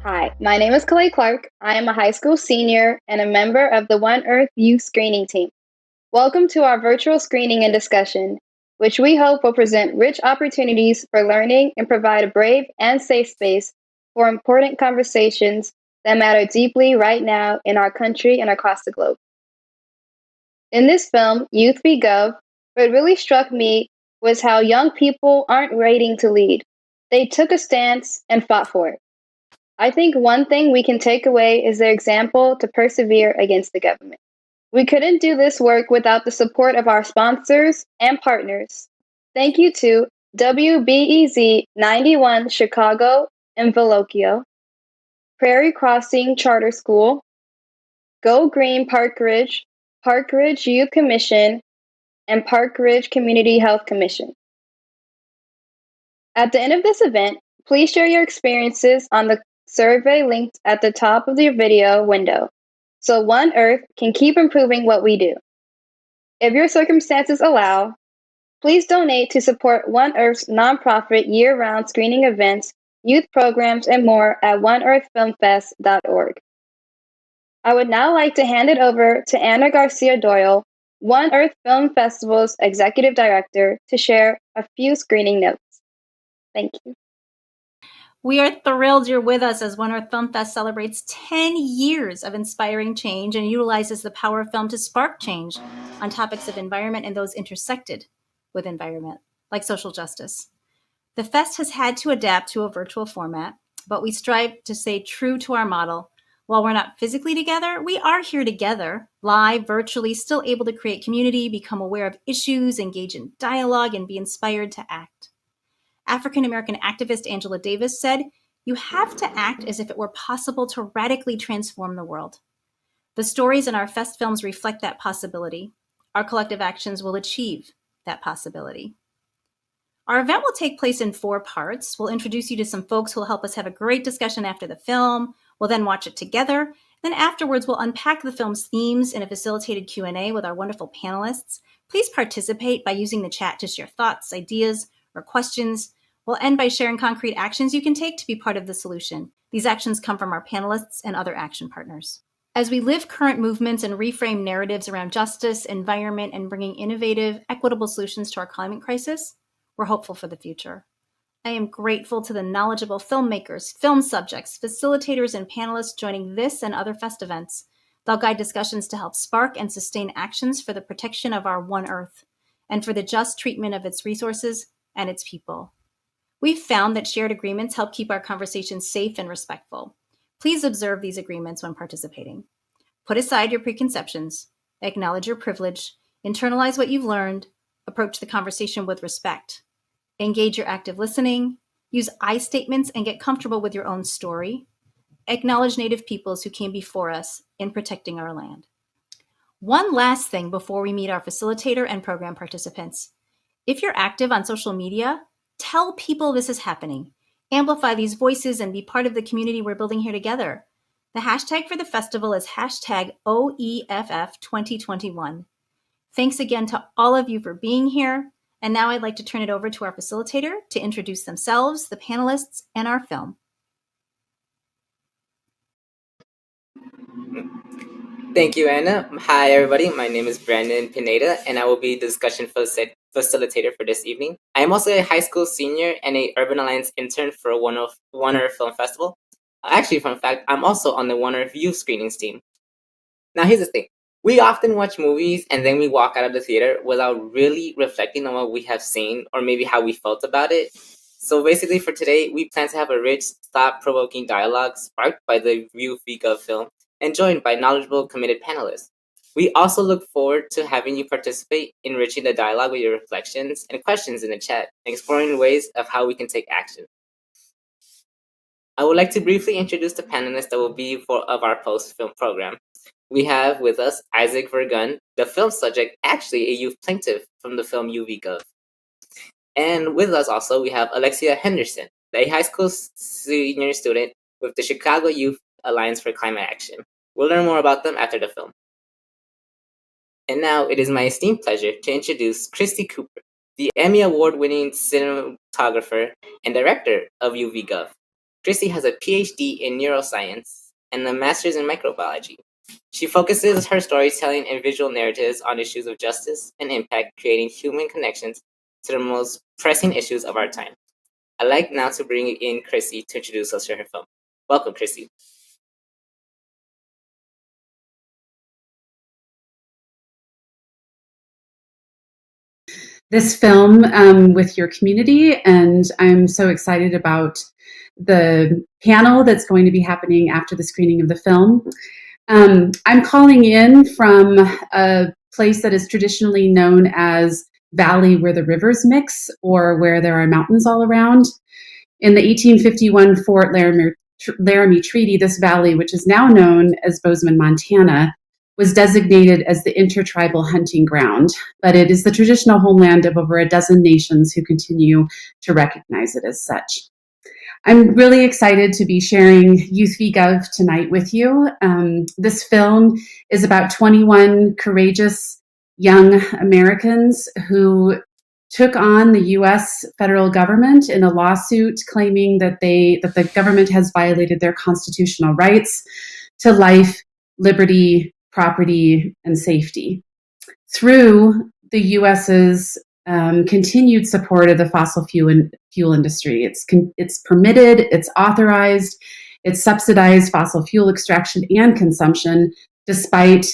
Hi, my name is Kalei Clark. I am a high school senior and a member of the One Earth Youth Screening Team. Welcome to our virtual screening and discussion, which we hope will present rich opportunities for learning and provide a brave and safe space for important conversations that matter deeply right now in our country and across the globe. In this film, Youth v. Gov, what really struck me was how young people aren't waiting to lead. They took a stance and fought for it. I think one thing we can take away is their example to persevere against the government. We couldn't do this work without the support of our sponsors and partners. Thank you to WBEZ 91 Chicago and Velocchio, Prairie Crossing Charter School, Go Green Park Ridge Youth Commission, and Park Ridge Community Health Commission. At the end of this event, please share your experiences on the survey linked at the top of your video window so One Earth can keep improving what we do. If your circumstances allow, please donate to support One Earth's nonprofit year-round screening events, youth programs, and more at oneearthfilmfest.org. I would now like to hand it over to Anna Garcia Doyle, One Earth Film Festival's Executive Director, to share a few screening notes. Thank you. We are thrilled you're with us as One Earth Film Fest celebrates 10 years of inspiring change and utilizes the power of film to spark change on topics of environment and those intersected with environment, like social justice. The fest has had to adapt to a virtual format, but we strive to stay true to our model. While we're not physically together, we are here together, live, virtually, still able to create community, become aware of issues, engage in dialogue, and be inspired to act. African-American activist Angela Davis said, "You have to act as if it were possible to radically transform the world." The stories in our fest films reflect that possibility. Our collective actions will achieve that possibility. Our event will take place in 4 parts. We'll introduce you to some folks who will help us have a great discussion after the film. We'll then watch it together. Then afterwards, we'll unpack the film's themes in a facilitated Q&A with our wonderful panelists. Please participate by using the chat to share thoughts, ideas, or questions. We'll end by sharing concrete actions you can take to be part of the solution. These actions come from our panelists and other action partners. As we live current movements and reframe narratives around justice, environment, and bringing innovative, equitable solutions to our climate crisis, we're hopeful for the future. I am grateful to the knowledgeable filmmakers, film subjects, facilitators, and panelists joining this and other fest events. They'll guide discussions to help spark and sustain actions for the protection of our One Earth and for the just treatment of its resources and its people. We've found that shared agreements help keep our conversations safe and respectful. Please observe these agreements when participating. Put aside your preconceptions, acknowledge your privilege, internalize what you've learned, approach the conversation with respect. Engage your active listening, use I statements and get comfortable with your own story. Acknowledge Native peoples who came before us in protecting our land. One last thing before we meet our facilitator and program participants. If you're active on social media, tell people this is happening. Amplify these voices and be part of the community we're building here together. The hashtag for the festival is hashtag OEFF2021. Thanks again to all of you for being here. And now I'd like to turn it over to our facilitator to introduce themselves, the panelists, and our film. Thank you, Anna. Hi, everybody. My name is Brandon Pineda, and I will be the discussion facilitator for this evening. I am also a high school senior and a Urban Alliance intern for One Earth Film Festival. Actually, fun fact, I'm also on the One Earth Youth Screenings team. Now, here's the thing. We often watch movies and then we walk out of the theater without really reflecting on what we have seen or maybe how we felt about it. So basically for today, we plan to have a rich, thought-provoking dialogue sparked by the Youth v. Gov film and joined by knowledgeable, committed panelists. We also look forward to having you participate, enriching the dialogue with your reflections and questions in the chat, and exploring ways of how we can take action. I would like to briefly introduce the panelists that will be of our post-film program. We have with us Isaac Vergun, the film subject, actually a youth plaintiff from the film U v. Gov. And with us also, we have Alexia Henderson, a high school senior student with the Chicago Youth Alliance for Climate Action. We'll learn more about them after the film. And now it is my esteemed pleasure to introduce Christy Cooper, the Emmy Award-winning cinematographer and director of U v. Gov. Christy has a PhD in neuroscience and a master's in microbiology. She focuses her storytelling and visual narratives on issues of justice and impact, creating human connections to the most pressing issues of our time. I'd like now to bring in Christy to introduce us to her film. Welcome, Christy. This film with your community, and I'm so excited about the panel that's going to be happening after the screening of the film. I'm calling in from a place that is traditionally known as Valley where the rivers mix, or where there are mountains all around. In the 1851 Fort Laramie Treaty, this valley, which is now known as Bozeman, Montana, was designated as the intertribal hunting ground, but it is the traditional homeland of over a dozen nations who continue to recognize it as such. I'm really excited to be sharing Youth v. Gov tonight with you. This film is about 21 courageous young Americans who took on the U.S. federal government in a lawsuit claiming that the government has violated their constitutional rights to life, liberty, property, and safety. Through the U.S.'s continued support of the fossil fuel industry. It's permitted, it's authorized, it's subsidized fossil fuel extraction and consumption, despite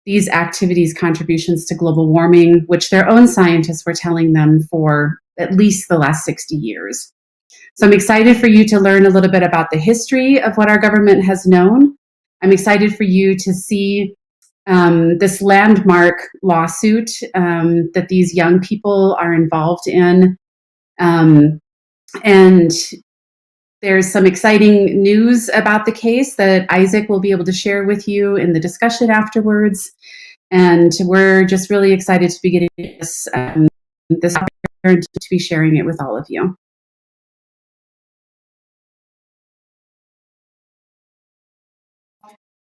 these activities' contributions to global warming, which their own scientists were telling them for at least the last 60 years. So I'm excited for you to learn a little bit about the history of what our government has known. I'm excited for you to see this landmark lawsuit that these young people are involved in. And there's some exciting news about the case that Isaac will be able to share with you in the discussion afterwards. And we're just really excited to be getting this opportunity to be sharing it with all of you.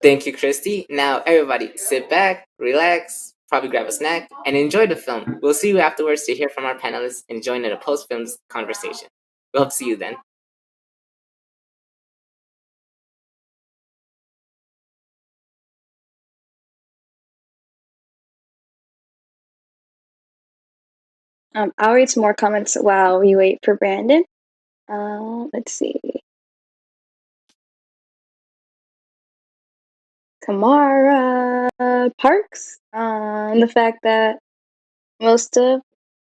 Thank you, Christy. Now, everybody, sit back, relax, probably grab a snack, and enjoy the film. We'll see you afterwards to hear from our panelists and join in a post-film conversation. We hope to see you then. I'll read some more comments while we wait for Brandon. Let's see. Kamara Parks on the fact that most of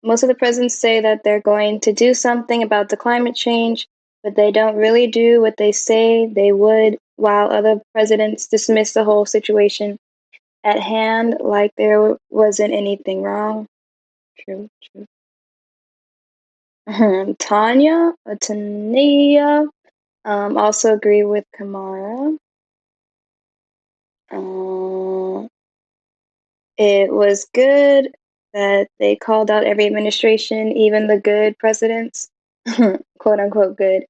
the presidents say that they're going to do something about the climate change, but they don't really do what they say they would, while other presidents dismiss the whole situation at hand like there wasn't anything wrong. True. Tanya also agree with Kamara. It was good that they called out every administration, even the good presidents, quote unquote good.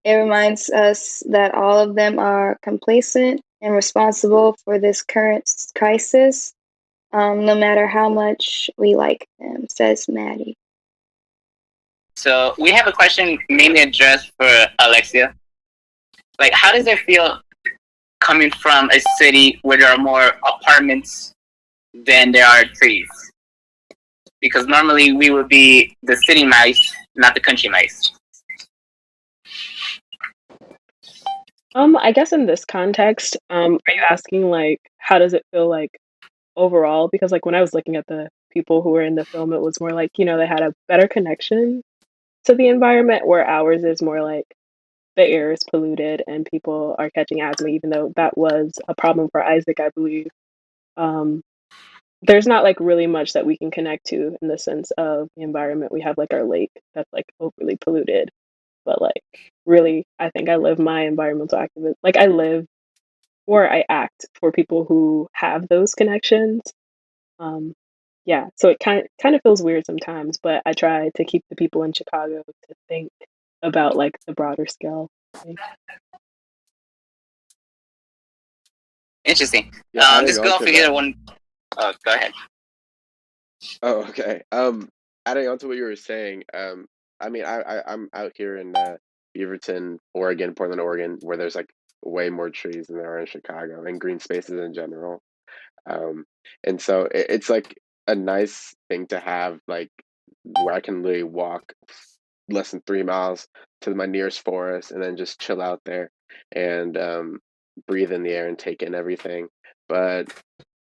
It reminds us that all of them are complacent and responsible for this current crisis, no matter how much we like them, says Maddie. So we have a question mainly addressed for Alexia. Like, how does it feel coming from a city where there are more apartments than there are trees? Because normally we would be the city mice, not the country mice. I guess in this context, are you asking like how does it feel like overall? Because like when I was looking at the people who were in the film, it was more like, you know, they had a better connection to the environment, where ours is more like the air is polluted and people are catching asthma, even though that was a problem for Isaac, I believe. There's not like really much that we can connect to in the sense of the environment. We have like our lake that's like overly polluted, but like really, I think I live my environmental activism. Like I live or I act for people who have those connections. Yeah, so it kind of feels weird sometimes, but I try to keep the people in Chicago to think about like the broader scale. Interesting. Yeah, This girl figured one. Oh, go ahead. Oh, okay. Adding on to what you were saying, I mean, I'm out here in Beaverton, Oregon, Portland, Oregon, where there's like way more trees than there are in Chicago and green spaces in general. And so it's like a nice thing to have, like where I can literally walk less than 3 miles to my nearest forest and then just chill out there and breathe in the air and take in everything. But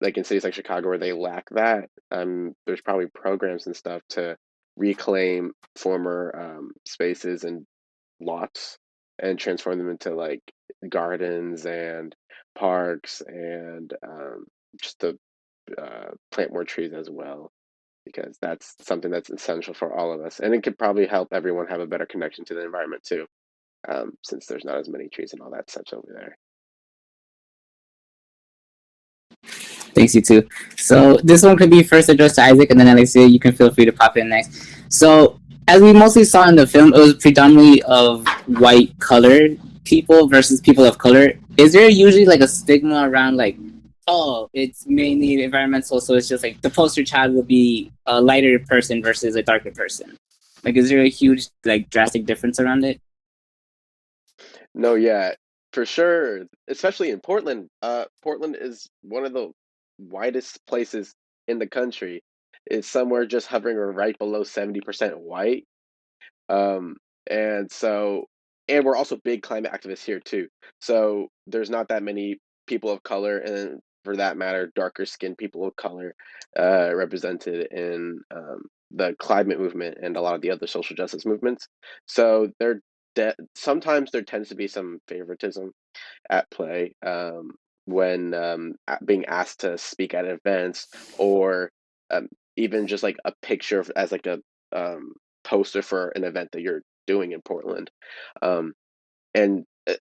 like in cities like Chicago where they lack that, there's probably programs and stuff to reclaim former spaces and lots and transform them into like gardens and parks and just to plant more trees as well, because that's something that's essential for all of us, and it could probably help everyone have a better connection to the environment too, since there's not as many trees and all that such over there. Thanks, you too. So this one could be first addressed to Isaac, and then Alexia, you can feel free to pop in next. So as we mostly saw in the film, it was predominantly of white colored people versus people of color. Is there usually like a stigma around like, oh, it's mainly environmental, so it's just like the poster child will be a lighter person versus a darker person? Like, is there a huge like drastic difference around it? No, yeah, for sure, especially in Portland. Portland is one of the whitest places in the country. It's somewhere just hovering right below 70% white. Um, and so, and we're also big climate activists here too. So there's not that many people of color, and for that matter, darker skinned people of color represented in the climate movement and a lot of the other social justice movements. So sometimes there tends to be some favoritism at play when being asked to speak at events, or even just like a picture as like a poster for an event that you're doing in Portland. Um, and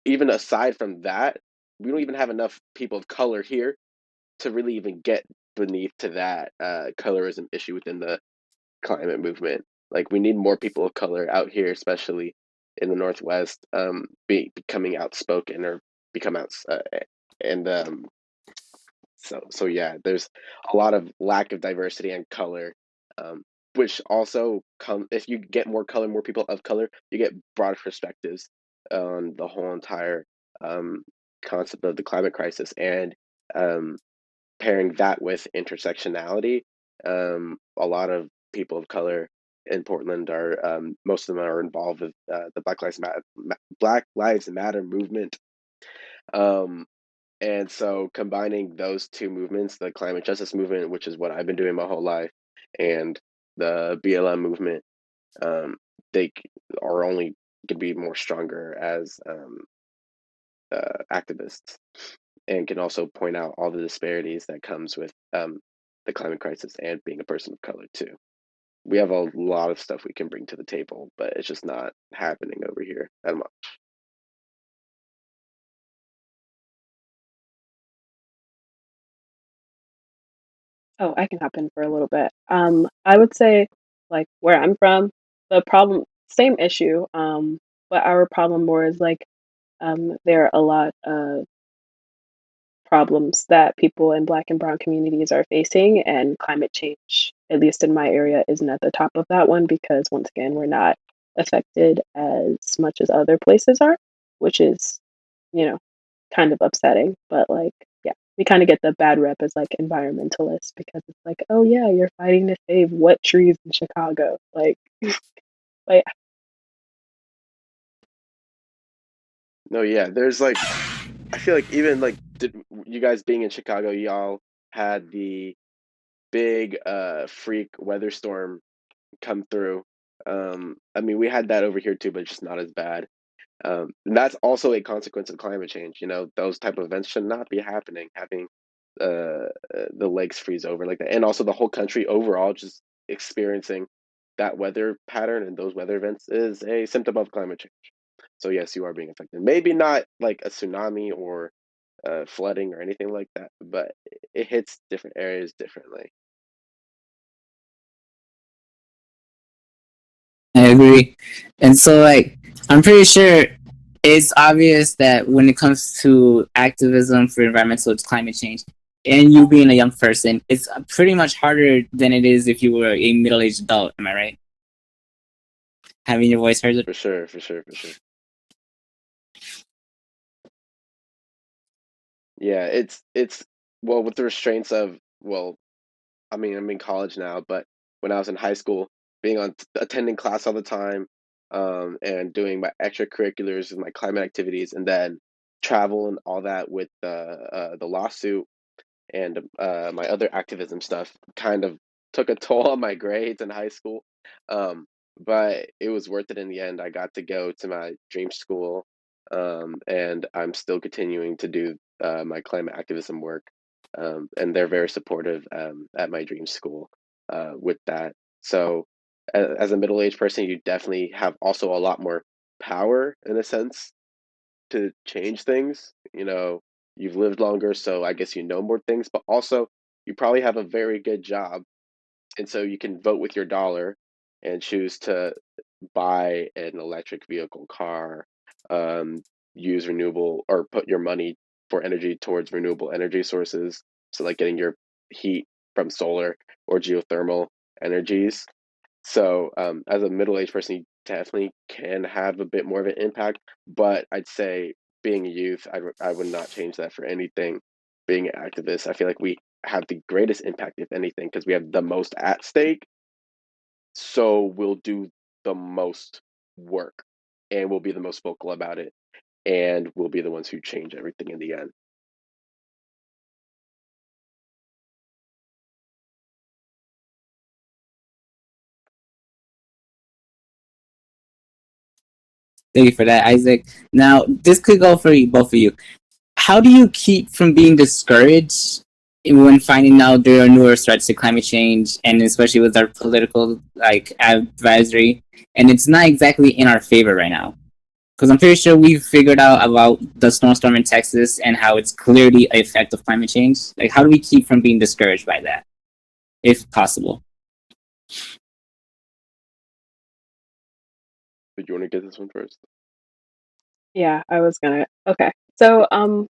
even aside from that, we don't even have enough people of color here to really even get beneath to that colorism issue within the climate movement. Like we need more people of color out here, especially in the Northwest, becoming outspoken or become out and so yeah, there's a lot of lack of diversity and color, which also come if you get more color, more people of color, you get broader perspectives on the whole entire concept of the climate crisis, and um, pairing that with intersectionality. A lot of people of color in Portland are most of them are involved with the Black Lives Matter movement. And so combining those two movements, the climate justice movement, which is what I've been doing my whole life, and the BLM movement, they are only going to be more stronger as activists, and can also point out all the disparities that comes with the climate crisis and being a person of color too. We have a lot of stuff we can bring to the table, but it's just not happening over here that much. Oh, I can hop in for a little bit. I would say, like where I'm from, the problem, same issue. But our problem more is like, there are a lot of problems that people in Black and Brown communities are facing, and climate change, at least in my area, isn't at the top of that one because once again, we're not affected as much as other places are, which is, you know, kind of upsetting. But like, yeah, we kind of get the bad rep as like environmentalists because it's like, oh yeah, you're fighting to save what trees in Chicago, like, but yeah. No, yeah, there's like, I feel like even like you guys being in Chicago, y'all had the big freak weather storm come through. I mean, we had that over here too, but just not as bad. And that's also a consequence of climate change. You know, those type of events should not be happening. Having the lakes freeze over like that, and also the whole country overall just experiencing that weather pattern and those weather events is a symptom of climate change. So yes, you are being affected. Maybe not like a tsunami or flooding or anything like that, but it hits different areas differently. I agree. And so, like, I'm pretty sure it's obvious that when it comes to activism for environmental climate change, and you being a young person, it's pretty much harder than it is if you were a middle-aged adult. Am I right? Having your voice heard? For sure, for sure, for sure. Yeah, it's well, with the restraints of, well, I mean, I'm in college now, but when I was in high school, being on attending class all the time, and doing my extracurriculars and my climate activities, and then travel and all that with the lawsuit and my other activism stuff kind of took a toll on my grades in high school. But it was worth it in the end. I got to go to my dream school, and I'm still continuing to do my climate activism work. And they're very supportive at my dream school with that. So, as a middle aged person, you definitely have also a lot more power in a sense to change things. You've lived longer, so I guess you know more things, but also you probably have a very good job. And so you can vote with your dollar and choose to buy an electric vehicle car, um, use renewable or put your money for energy towards renewable energy sources. So, like getting your heat from solar or geothermal energies. So, as a middle-aged person, you definitely can have a bit more of an impact. But I'd say, being a youth, I would not change that for anything. Being an activist, I feel like we have the greatest impact, if anything, because we have the most at stake. So we'll do the most work, and we'll be the most vocal about it, and we'll be the ones who change everything in the end. Thank you for that, Isaac. Now, this could go for both of you. How do you keep from being discouraged when finding out there are newer threats to climate change, and especially with our political advisory, and it's not exactly in our favor right now? Because I'm pretty sure we've figured out about the snowstorm in Texas and how it's clearly an effect of climate change. Like, how do we keep from being discouraged by that, if possible? But you want to get this one first? Yeah, I was gonna. Okay. So,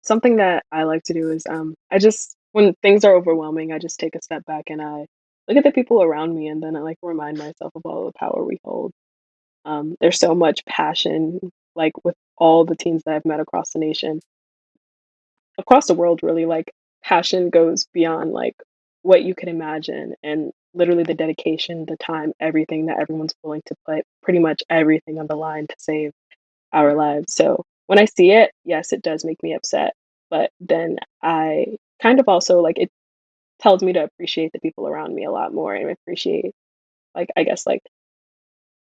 something that I like to do is, I just when things are overwhelming, I just take a step back and I look at the people around me, and then I like remind myself of all the power we hold. There's so much passion, like with all the teens that I've met across the nation, across the world, really. Like passion goes beyond like what you can imagine, and literally the dedication, the time, everything that everyone's willing to put, pretty much everything on the line to save our lives. So when I see it, yes, it does make me upset. But then I kind of also like it tells me to appreciate the people around me a lot more and appreciate like I guess like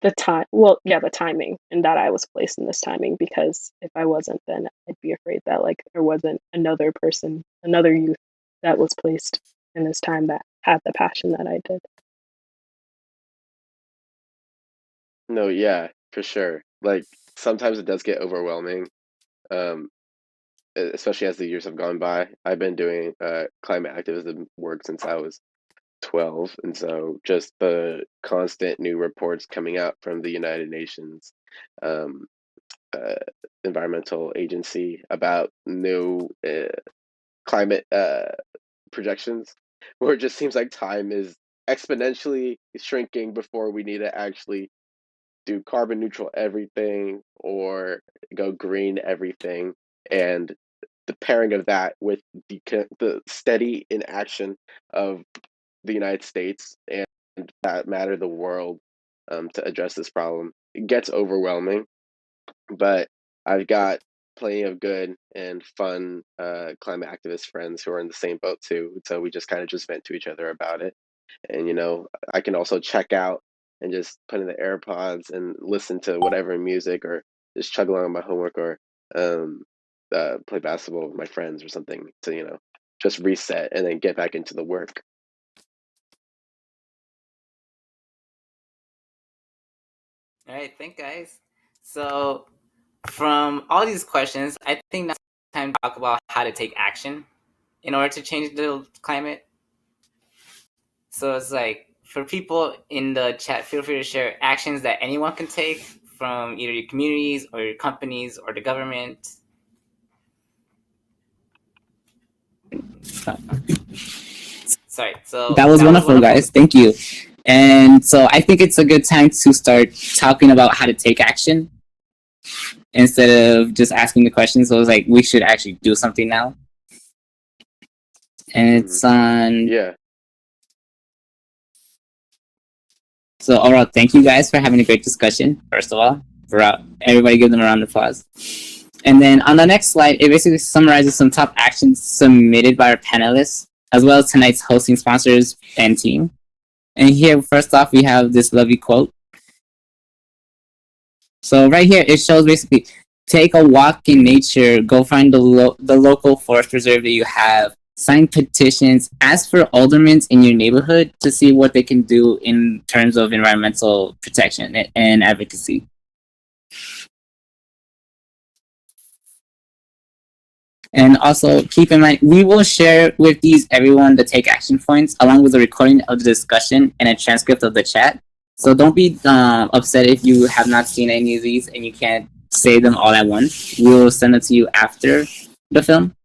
the time well, yeah, the timing and that I was placed in this timing because if I wasn't then I'd be afraid that like there wasn't another person, another youth that was placed in this time that had the passion that I did. No, yeah, for sure. Like sometimes it does get overwhelming, um, especially as the years have gone by. I've been doing climate activism work since I was 12, and so just the constant new reports coming out from the United Nations um, uh, environmental agency about new climate projections, where it just seems like time is exponentially shrinking before we need to actually do carbon neutral everything or go green everything. And the pairing of that with the steady inaction of the United States and that matter the world, to address this problem, it gets overwhelming. But I've got plenty of good and fun climate activist friends who are in the same boat too. So we just kind of just vent to each other about it. And I can also check out and just put in the AirPods and listen to whatever music, or just chug along on my homework, or um, play basketball with my friends or something to just reset and then get back into the work. All right, thank guys. So, from all these questions, I think now it's time to talk about how to take action in order to change the climate. So it's like, for people in the chat, feel free to share actions that anyone can take from either your communities or your companies or the government. Sorry, so that was wonderful, guys. Thank you. And so I think it's a good time to start talking about how to take action instead of just asking the questions. So it's like we should actually do something now. And it's on. Yeah. So overall, thank you guys for having a great discussion. First of all, everybody give them a round of applause. And then on the next slide, it basically summarizes some top actions submitted by our panelists, as well as tonight's hosting sponsors and team. And here, first off, we have this lovely quote. So right here, it shows basically, take a walk in nature, go find the local forest reserve that you have, sign petitions, ask for aldermen in your neighborhood to see what they can do in terms of environmental protection and advocacy. And also keep in mind, we will share with everyone the take action points along with a recording of the discussion and a transcript of the chat. So don't be upset if you have not seen any of these and you can't say them all at once. We will send it to you after the film.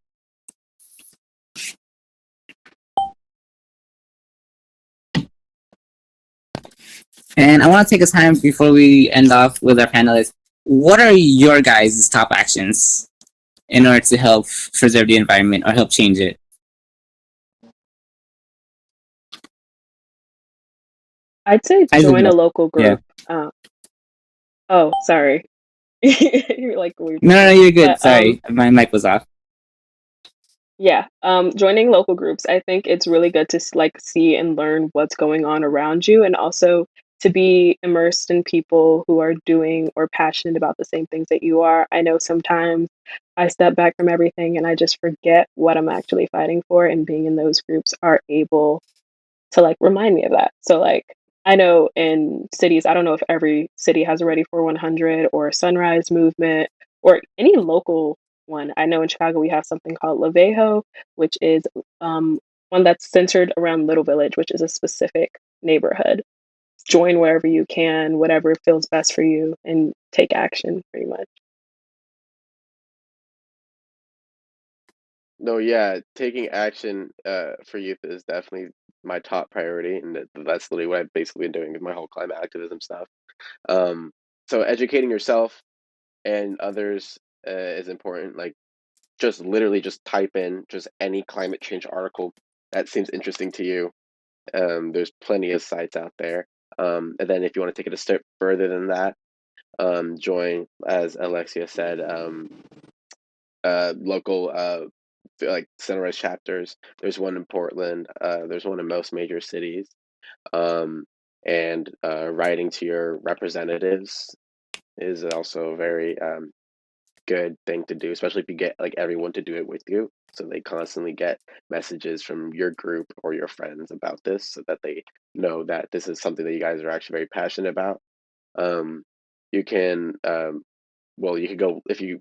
And I want to take a time before we end off with our panelists. What are your guys' top actions in order to help preserve the environment or help change it? I'd say join a local group. Yeah. Oh, sorry. You're like weird. No, you're good. But, sorry, my mic was off. Yeah, joining local groups. I think it's really good to like see and learn what's going on around you, and also to be immersed in people who are doing or passionate about the same things that you are. I know sometimes I step back from everything and I just forget what I'm actually fighting for, and being in those groups are able to like remind me of that. So like I know in cities, I don't know if every city has a Ready for 100 or a Sunrise Movement or any local one. I know in Chicago we have something called Lavejo, which is one that's centered around Little Village, which is a specific neighborhood. Join wherever you can, whatever feels best for you, and take action pretty much. No, yeah, taking action for youth is definitely my top priority, and that's literally what I've basically been doing with my whole climate activism stuff. So educating yourself and others is important. Like, just literally just type in just any climate change article that seems interesting to you. There's plenty of sites out there. And then if you want to take it a step further than that, join, as Alexia said, local like centralized chapters. There's one in Portland. There's one in most major cities. And writing to your representatives is also a very good thing to do, especially if you get like everyone to do it with you, so they constantly get messages from your group or your friends about this, so that they know that this is something that you guys are actually very passionate about. You can well, you could go, if you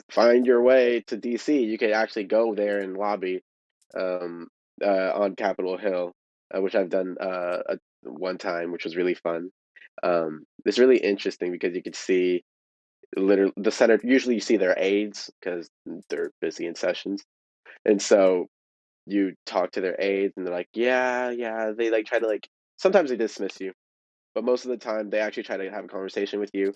find your way to DC, you could actually go there and lobby on Capitol Hill, which I've done one time, which was really fun. It's really interesting because you could see literally the center. Usually you see their aides because they're busy in sessions, and so you talk to their aides and they're like, yeah, they like try to like, sometimes they dismiss you, but most of the time they actually try to have a conversation with you,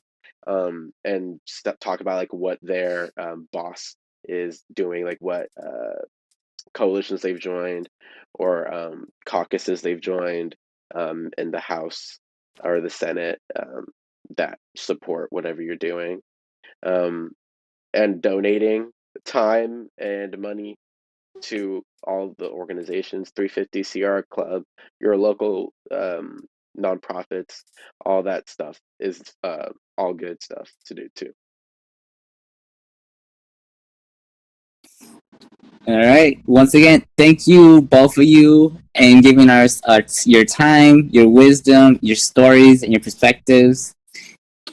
and talk about like what their boss is doing, like what coalitions they've joined, or caucuses they've joined in the House or the Senate, that support whatever you're doing, and donating time and money to all the organizations, 350 CR Club, your local nonprofits. All that stuff is all good stuff to do too. All right. Once again, thank you, both of you, and giving us your time, your wisdom, your stories, and your perspectives.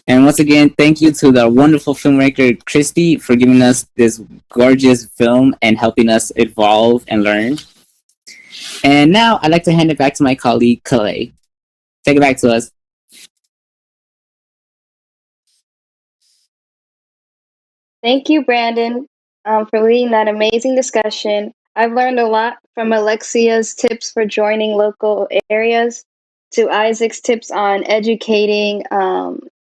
And once again, thank you to the wonderful filmmaker, Christy, for giving us this gorgeous film and helping us evolve and learn. And now I'd like to hand it back to my colleague, Kalei. Take it back to us. Thank you, Brandon, for leading that amazing discussion. I've learned a lot from Alexia's tips for joining local areas to Isaac's tips on educating,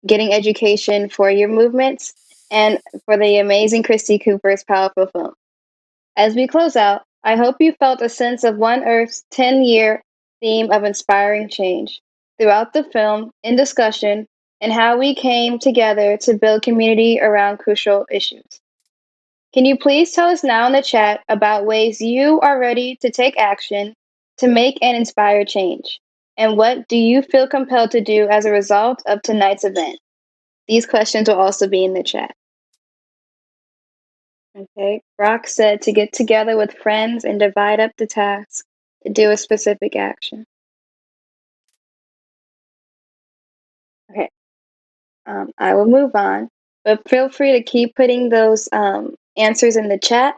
getting education for your movements, and for the amazing Christy Cooper's powerful film. As we close out, I hope you felt a sense of One Earth's 10-year theme of inspiring change throughout the film, in discussion, and how we came together to build community around crucial issues. Can you please tell us now in the chat about ways you are ready to take action to make and inspire change? And what do you feel compelled to do as a result of tonight's event? These questions will also be in the chat. Okay, Brock said to get together with friends and divide up the task to do a specific action. Okay, I will move on, but feel free to keep putting those answers in the chat,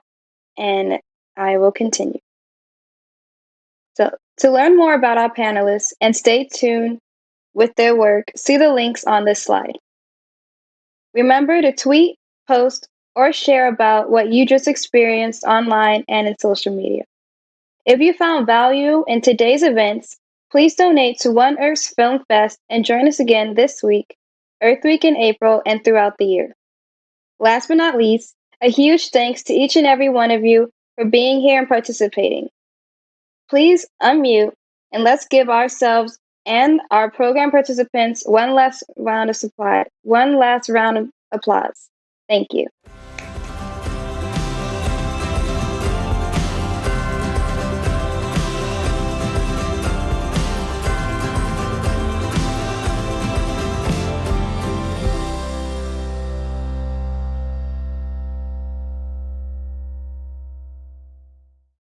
and I will continue. So, to learn more about our panelists and stay tuned with their work, see the links on this slide. Remember to tweet, post, or share about what you just experienced online and in social media. If you found value in today's events, please donate to One Earth's Film Fest and join us again this week, Earth Week in April, and throughout the year. Last but not least, a huge thanks to each and every one of you for being here and participating. Please unmute and let's give ourselves and our program participants one last round of applause. Thank you.